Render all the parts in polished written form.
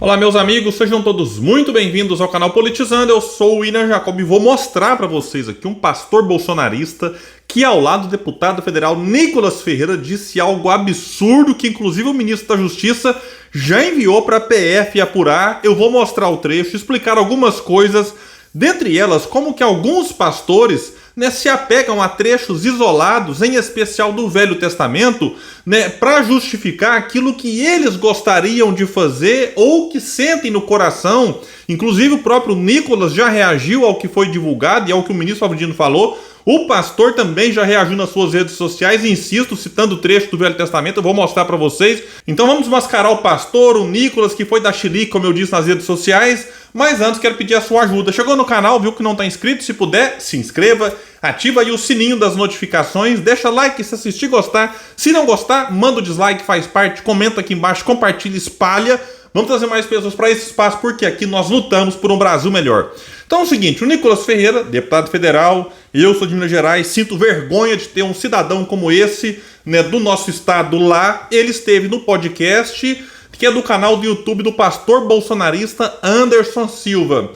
Olá meus amigos, sejam todos muito bem-vindos ao canal Politizando. Eu sou o William Jacob e vou mostrar para vocês aqui um pastor bolsonarista que ao lado do deputado federal Nicolas Ferreira disse algo absurdo que inclusive o ministro da Justiça já enviou para a PF apurar. Eu vou mostrar o trecho, explicar algumas coisas, dentre elas como que alguns pastores se apegam a trechos isolados, em especial do Velho Testamento, para justificar aquilo que eles gostariam de fazer ou que sentem no coração. Inclusive o próprio Nicolas já reagiu ao que foi divulgado e ao que o ministro Alvino falou. O pastor também já reagiu nas suas redes sociais, insisto, citando o trecho do Velho Testamento, eu vou mostrar para vocês. Então vamos mascarar o pastor, o Nicolas, que foi da Chile, como eu disse nas redes sociais. Mas antes quero pedir a sua ajuda. Chegou no canal, viu que não está inscrito? Se puder, se inscreva, ativa aí o sininho das notificações, deixa like se assistir e gostar. Se não gostar, manda o dislike, faz parte, comenta aqui embaixo, compartilha, espalha. Vamos trazer mais pessoas para esse espaço, porque aqui nós lutamos por um Brasil melhor. Então é o seguinte, o Nicolas Ferreira, deputado federal, eu sou de Minas Gerais, sinto vergonha de ter um cidadão como esse, do nosso estado lá. Ele esteve no podcast, que é do canal do YouTube do pastor bolsonarista Anderson Silva.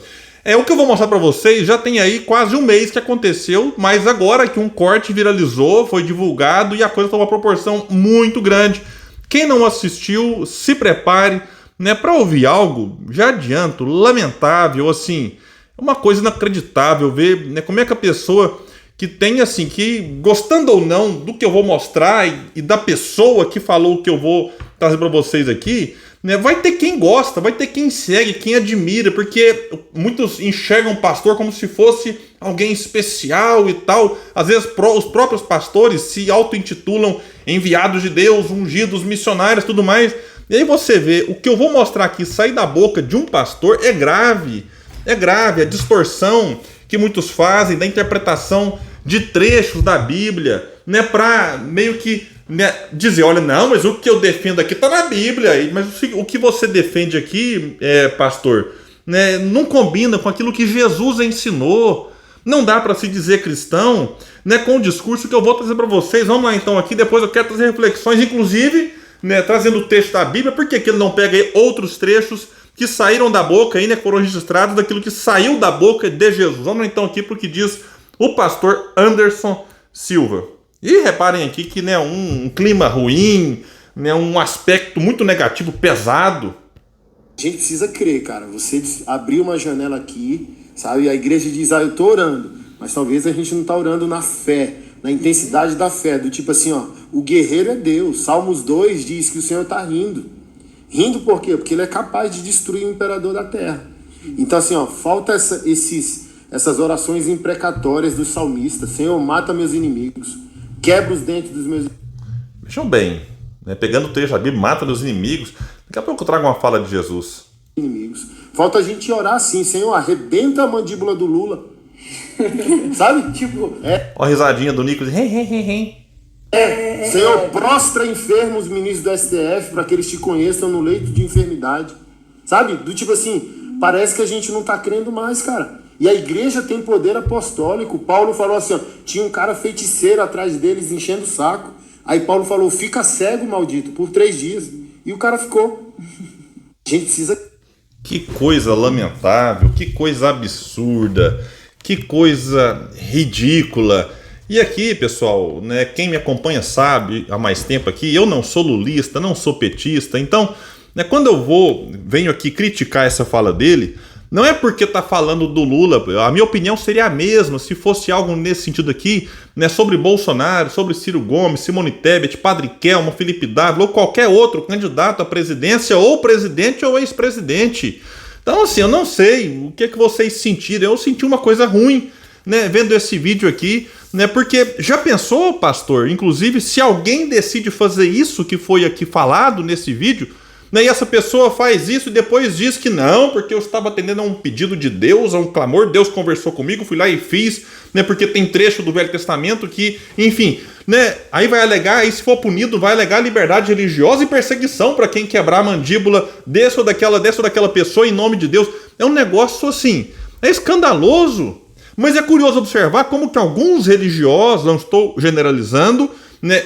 O que eu vou mostrar para vocês já tem aí quase um mês que aconteceu, mas agora que um corte viralizou, foi divulgado e a coisa tomou uma proporção muito grande. Quem não assistiu, se prepare, para ouvir algo, já adianto, lamentável, assim, uma coisa inacreditável ver, como é que a pessoa que tem, assim, que gostando ou não do que eu vou mostrar e da pessoa que falou o que eu vou trazer para vocês aqui, vai ter quem gosta, vai ter quem segue, quem admira, porque muitos enxergam o pastor como se fosse alguém especial e tal. Às vezes os próprios pastores se auto-intitulam enviados de Deus, ungidos, missionários, tudo mais. E aí você vê, o que eu vou mostrar aqui sair da boca de um pastor é grave. É grave a distorção que muitos fazem da interpretação de trechos da Bíblia, para meio que dizer, olha, não, mas o que eu defendo aqui está na Bíblia, mas o que você defende aqui, pastor, não combina com aquilo que Jesus ensinou. Não dá para se dizer cristão, com o discurso que eu vou trazer para vocês. Vamos lá então aqui, depois eu quero trazer reflexões, inclusive, trazendo o texto da Bíblia. Por que ele não pega aí outros trechos que saíram da boca, aí, foram registrados daquilo que saiu da boca de Jesus? Vamos lá então aqui para o que diz o pastor Anderson Silva. E reparem aqui que um clima ruim, um aspecto muito negativo, pesado. A gente precisa crer, cara. Você abriu uma janela aqui, sabe? E a igreja diz, eu tô orando. Mas talvez a gente não tá orando na fé, na intensidade da fé. Do tipo assim, o guerreiro é Deus. Salmos 2 diz que o Senhor tá rindo. Rindo por quê? Porque ele é capaz de destruir o imperador da terra. Então assim, falta essas orações imprecatórias do salmista. Senhor, mata meus inimigos. Quebra os dentes dos meus... Vejam bem, pegando o trecho da Bíblia, mata meus inimigos. Daqui a pouco eu trago uma fala de Jesus. Inimigos. Falta a gente orar assim, Senhor, arrebenta a mandíbula do Lula. Sabe? Ó a risadinha do Nicolas. Senhor, prostra enfermos ministros do STF para que eles te conheçam no leito de enfermidade. Sabe? Do tipo assim, parece que a gente não tá crendo mais, cara. E a igreja tem poder apostólico. Paulo falou assim, tinha um cara feiticeiro atrás deles enchendo o saco. Aí Paulo falou, fica cego, maldito, por 3 dias. E o cara ficou. A gente precisa... Que coisa lamentável, que coisa absurda, que coisa ridícula. E aqui, pessoal, quem me acompanha sabe há mais tempo aqui, eu não sou lulista, não sou petista. Então, quando eu venho aqui criticar essa fala dele, não é porque tá falando do Lula, a minha opinião seria a mesma se fosse algo nesse sentido aqui, sobre Bolsonaro, sobre Ciro Gomes, Simone Tebet, Padre Kelmo, Felipe Dávila ou qualquer outro candidato à presidência, ou presidente ou ex-presidente. Então assim, eu não sei o que vocês sentiram, eu senti uma coisa ruim, vendo esse vídeo aqui, porque já pensou, pastor, inclusive se alguém decide fazer isso que foi aqui falado nesse vídeo, e essa pessoa faz isso e depois diz que não, porque eu estava atendendo a um pedido de Deus, a um clamor, Deus conversou comigo, fui lá e fiz, porque tem trecho do Velho Testamento que, enfim, aí vai alegar, aí se for punido, vai alegar liberdade religiosa e perseguição para quem quebrar a mandíbula dessa ou daquela pessoa em nome de Deus. É um negócio assim, é escandaloso, mas é curioso observar como que alguns religiosos, não estou generalizando,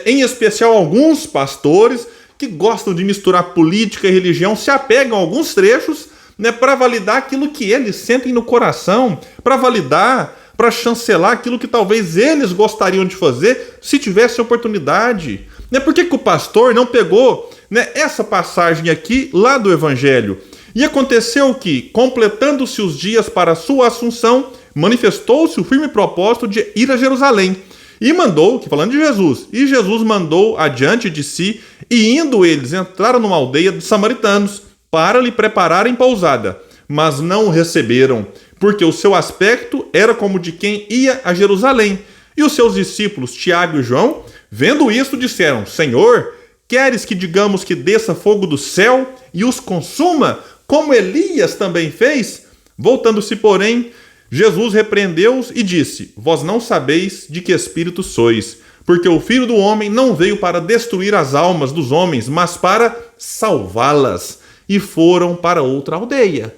em especial alguns pastores, que gostam de misturar política e religião se apegam a alguns trechos, né, para validar aquilo que eles sentem no coração, para validar, para chancelar aquilo que talvez eles gostariam de fazer se tivesse oportunidade. Né? Por que o pastor não pegou, né, essa passagem aqui lá do Evangelho? E aconteceu que, completando-se os dias para a sua assunção, manifestou-se o firme propósito de ir a Jerusalém. E mandou, que falando de Jesus, e Jesus mandou adiante de si, e indo eles entraram numa aldeia dos samaritanos, para lhe prepararem pousada. Mas não o receberam, porque o seu aspecto era como de quem ia a Jerusalém. E os seus discípulos, Tiago e João, vendo isto, disseram: Senhor, queres que digamos que desça fogo do céu e os consuma, como Elias também fez? Voltando-se, porém, Jesus repreendeu-os e disse: Vós não sabeis de que espírito sois, porque o Filho do Homem não veio para destruir as almas dos homens, mas para salvá-las. E foram para outra aldeia.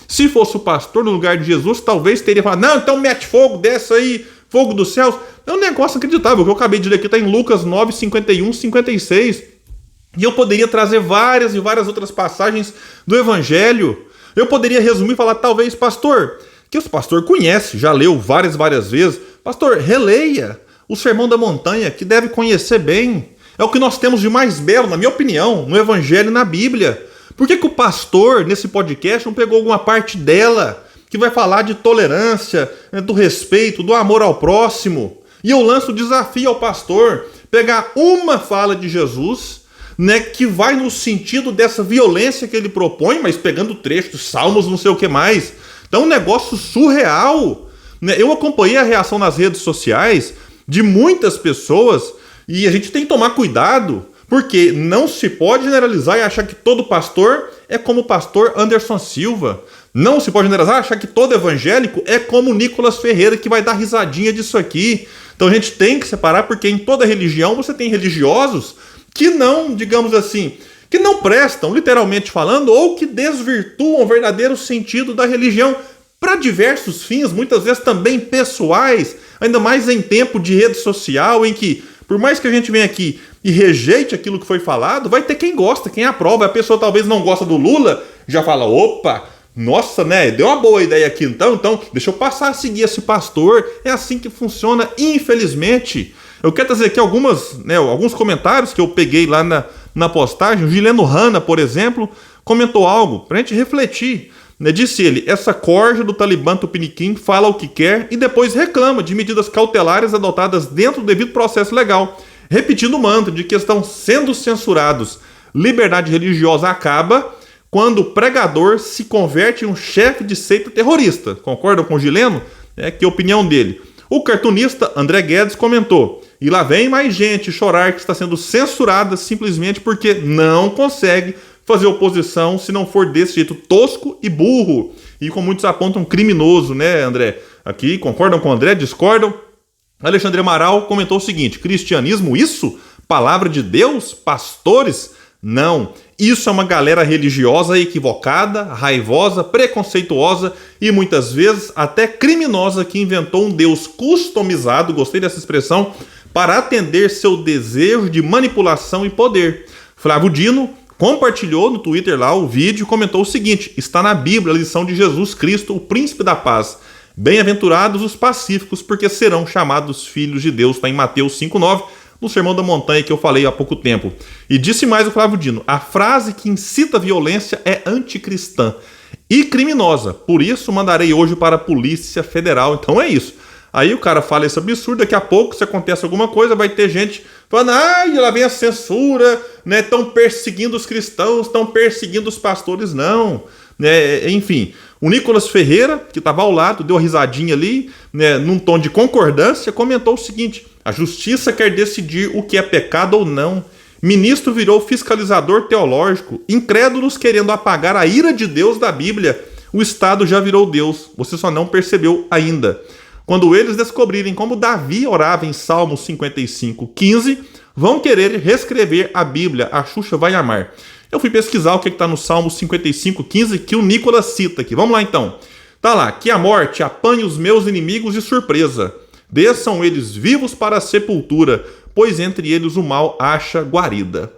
Se fosse o pastor no lugar de Jesus, talvez teria falado: não, então mete fogo, desce aí, fogo dos céus. É um negócio inacreditável. O que eu acabei de ler aqui está em Lucas 9, 51, 56. E eu poderia trazer várias e várias outras passagens do Evangelho. Eu poderia resumir e falar: talvez, pastor, que o pastor conhece, já leu várias vezes. Pastor, releia o Sermão da Montanha, que deve conhecer bem. É o que nós temos de mais belo, na minha opinião, no Evangelho e na Bíblia. Por que o pastor, nesse podcast, não pegou alguma parte dela, que vai falar de tolerância, né, do respeito, do amor ao próximo? E eu lanço o desafio ao pastor, pegar uma fala de Jesus, né, que vai no sentido dessa violência que ele propõe, mas pegando trechos, salmos, não sei o que mais. Então, um negócio surreal. Né? Eu acompanhei a reação nas redes sociais de muitas pessoas, e a gente tem que tomar cuidado, porque não se pode generalizar e achar que todo pastor é como o pastor Anderson Silva. Não se pode generalizar e achar que todo evangélico é como o Nicolas Ferreira, que vai dar risadinha disso aqui. Então a gente tem que separar, porque em toda religião você tem religiosos que não, digamos assim, que não prestam, literalmente falando, ou que desvirtuam o verdadeiro sentido da religião para diversos fins, muitas vezes também pessoais, ainda mais em tempo de rede social, em que, por mais que a gente venha aqui e rejeite aquilo que foi falado, vai ter quem gosta, quem aprova. A pessoa talvez não gosta do Lula, já fala: opa, nossa, né, deu uma boa ideia aqui, então deixa eu passar a seguir esse pastor. É assim que funciona, infelizmente. Eu quero trazer aqui alguns comentários que eu peguei lá na postagem. O Gileno Hanna, por exemplo, comentou algo para a gente refletir. Né, disse ele: essa corja do Talibã Tupiniquim fala o que quer e depois reclama de medidas cautelares adotadas dentro do devido processo legal, repetindo o mantra de que estão sendo censurados. Liberdade religiosa acaba quando o pregador se converte em um chefe de seita terrorista. Concordam com o Gileno? Que é a opinião dele. O cartunista André Guedes comentou: e lá vem mais gente chorar que está sendo censurada simplesmente porque não consegue fazer oposição se não for desse jeito tosco e burro. E como muitos apontam, criminoso, né, André? Aqui, concordam com o André? Discordam? Alexandre Amaral comentou o seguinte: cristianismo isso? Palavra de Deus? Pastores? Não. Isso é uma galera religiosa equivocada, raivosa, preconceituosa e muitas vezes até criminosa que inventou um Deus customizado, gostei dessa expressão, para atender seu desejo de manipulação e poder. Flávio Dino compartilhou no Twitter lá o vídeo e comentou o seguinte: está na Bíblia a lição de Jesus Cristo, o príncipe da paz. Bem-aventurados os pacíficos, porque serão chamados filhos de Deus. Está em Mateus 5,9, no Sermão da Montanha que eu falei há pouco tempo. E disse mais o Flávio Dino: a frase que incita a violência é anticristã e criminosa. Por isso mandarei hoje para a Polícia Federal. Então é isso. Aí o cara fala esse absurdo, daqui a pouco, se acontece alguma coisa, vai ter gente falando: ai, lá vem a censura, né? Estão perseguindo os cristãos, estão perseguindo os pastores. Não. Enfim, o Nicolas Ferreira, que estava ao lado, deu uma risadinha ali, né, num tom de concordância, comentou o seguinte: a justiça quer decidir o que é pecado ou não. Ministro virou fiscalizador teológico, incrédulos querendo apagar a ira de Deus da Bíblia. O Estado já virou Deus, você só não percebeu ainda. Quando eles descobrirem como Davi orava em Salmo 55:15, vão querer reescrever a Bíblia. A Xuxa vai amar. Eu fui pesquisar o que está no Salmo 55:15 que o Nicolas cita aqui. Vamos lá então. Tá lá: que a morte apanhe os meus inimigos de surpresa. Desçam eles vivos para a sepultura, pois entre eles o mal acha guarida.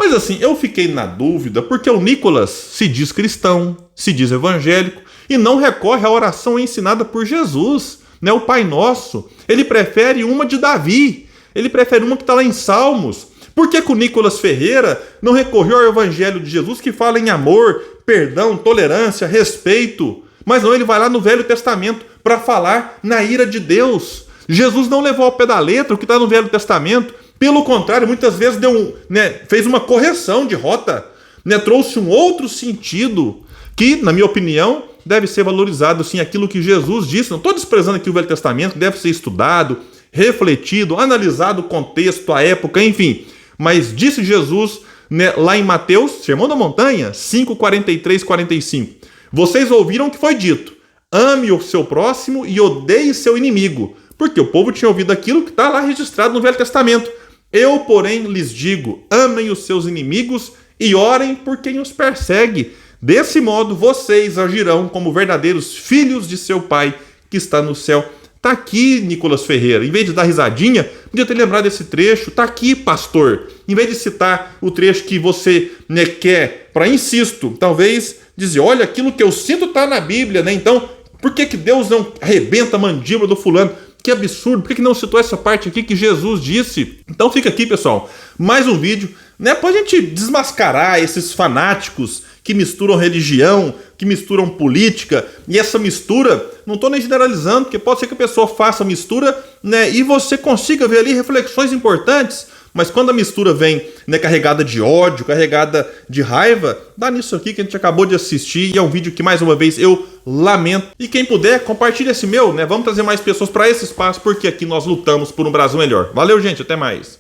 Mas assim, eu fiquei na dúvida porque o Nicolas se diz cristão, se diz evangélico e não recorre à oração ensinada por Jesus, né? O Pai Nosso. Ele prefere uma de Davi, ele prefere uma que está lá em Salmos. Por que que o Nicolas Ferreira não recorreu ao Evangelho de Jesus que fala em amor, perdão, tolerância, respeito? Mas não, ele vai lá no Velho Testamento para falar na ira de Deus. Jesus não levou ao pé da letra o que está no Velho Testamento. Pelo contrário, muitas vezes fez uma correção de rota, trouxe um outro sentido que, na minha opinião, deve ser valorizado, sim, aquilo que Jesus disse. Não estou desprezando aqui o Velho Testamento, que deve ser estudado, refletido, analisado o contexto, a época, enfim. Mas disse Jesus, lá em Mateus, Sermão da Montanha, 5, 43, 45. Vocês ouviram o que foi dito: ame o seu próximo e odeie seu inimigo. Porque o povo tinha ouvido aquilo que está lá registrado no Velho Testamento. Eu, porém, lhes digo: amem os seus inimigos e orem por quem os persegue. Desse modo, vocês agirão como verdadeiros filhos de seu Pai que está no céu. Tá aqui, Nicolas Ferreira. Em vez de dar risadinha, podia ter lembrado desse trecho. Tá aqui, pastor. Em vez de citar o trecho que você quer, para, insisto, talvez dizer: olha, aquilo que eu sinto tá na Bíblia, né? Então, por que Deus não arrebenta a mandíbula do fulano? Que absurdo, por que não citou essa parte aqui que Jesus disse? Então fica aqui, pessoal, mais um vídeo, pra gente desmascarar esses fanáticos que misturam religião, que misturam política, e essa mistura, não estou nem generalizando, porque pode ser que a pessoa faça a mistura, e você consiga ver ali reflexões importantes, mas quando a mistura vem carregada de ódio, carregada de raiva, dá nisso aqui que a gente acabou de assistir, e é um vídeo que, mais uma vez, eu lamento. E quem puder, compartilha esse meu, vamos trazer mais pessoas para esse espaço, porque aqui nós lutamos por um Brasil melhor. Valeu, gente, até mais.